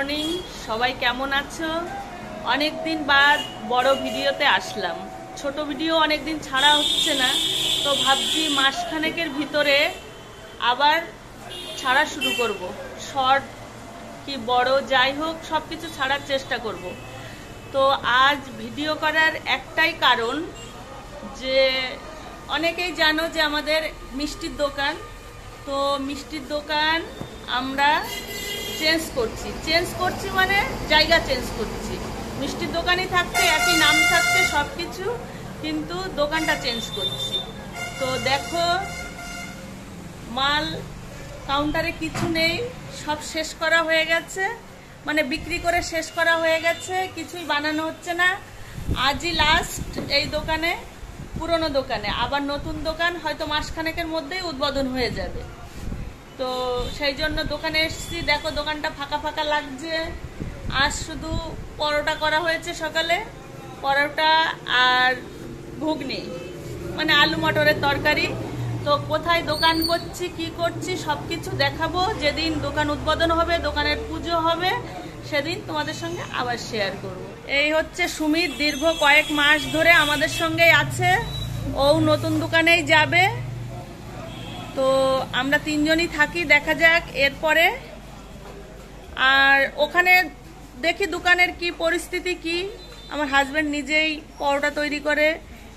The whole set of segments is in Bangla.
মর্নিং, সবাই কেমন আছো? অনেক দিন বাদ বড় ভিডিওতে আসলাম। ছোট ভিডিও অনেক দিন ছাড়া হচ্ছে না, তো ভাবছি মাসখানেকের ভিতরে আবার ছাড়া শুরু করব। শর্ট কি বড় যাই হোক সব কিছু ছাড়ার চেষ্টা করব। তো আজ ভিডিও করার একটাই কারণ, যে অনেকেই জানো যে আমাদের মিষ্টির দোকান, তো মিষ্টির দোকান আমরা চেঞ্জ করছি মানে জায়গা চেঞ্জ করছি। মিষ্টির দোকানই থাকছে, একই নাম থাকছে সব কিছু, কিন্তু দোকানটা চেঞ্জ করছি। তো দেখো, মাল কাউন্টারে কিছু নেই, সব শেষ করা হয়ে গেছে, মানে বিক্রি করে শেষ করা হয়ে গেছে, কিছুই বানানো হচ্ছে না। আজই লাস্ট এই দোকানে, পুরনো দোকানে। আবার নতুন দোকান হয়তো মাসখানেকের মধ্যেই উদ্বোধন হয়ে যাবে। তো সেই জন্য দোকানে এসেছি। দেখো দোকানটা ফাঁকা ফাঁকা লাগছে। আজ শুধু পরোটা করা হয়েছে সকালে, পরোটা আর ঘুগনি, মানে আলু মটরের তরকারি। তো কোথায় দোকান করছি, কি করছি সব কিছু দেখাবো। যেদিন দোকান উদ্বোধন হবে, দোকানের পুজো হবে, সেদিন তোমাদের সঙ্গে আবার শেয়ার করব। এই হচ্ছে সুমিত, দীর্ঘ কয়েক মাস ধরে আমাদের সঙ্গেই আছে। ও নতুন দোকানেই যাবে, তো আমরা তিনজনই থাকি। দেখা যাক এরপরে। আর ওখানে দেখি দোকানের কি পরিস্থিতি কি। আমার হাজবেন্ড নিজেই পরোটা তৈরি করে,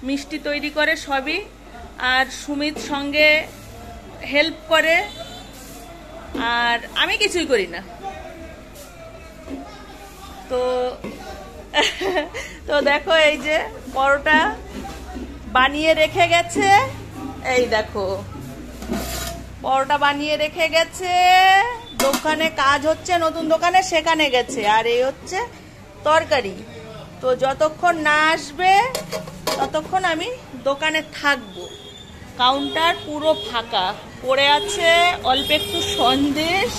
মিষ্টি তৈরি করে সবই, আর সুমিত সঙ্গে হেল্প করে, আর আমি কিছুই করি না। তো তো দেখো, এই যে পরোটা বানিয়ে রেখে গেছে, এই দেখো পরোটা বানিয়ে রেখে গেছে। দোকানে কাজ হচ্ছে, নতুন দোকানে, সেখানে গেছে। আর এই হচ্ছে তরকারি। তো যতক্ষণ না আসবে ততক্ষণ আমি দোকানে থাকবো। কাউন্টার পুরো ফাঁকা পড়ে আছে, অল্প একটু সন্দেশ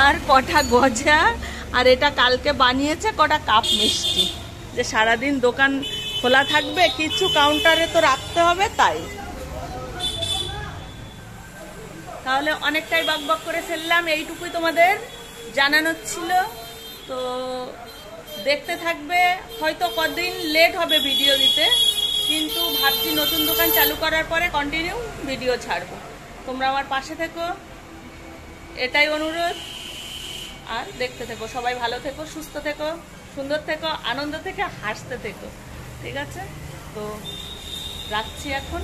আর কটা গজা, আর এটা কালকে বানিয়েছে কটা কাপ মিষ্টি। যে সারাদিন দোকান খোলা থাকবে, কিছু কাউন্টারে তো রাখতে হবে, তাই। তাহলে অনেকটাই বকবক করে ফেললাম, এইটুকুই তোমাদের জানানোর ছিল। তো দেখতে থাকবে। হয়তো কদিন লেট হবে ভিডিও দিতে, কিন্তু ভাবছি নতুন দোকান চালু করার পরে কন্টিনিউ ভিডিও ছাড়বো। তোমরা আমার পাশে থেকো, এটাই অনুরোধ। আর দেখতে থেকো। সবাই ভালো থেকো, সুস্থ থেকো, সুন্দর থেকো, আনন্দ থেকে হাসতে থেকো, ঠিক আছে? তো রাখছি এখন।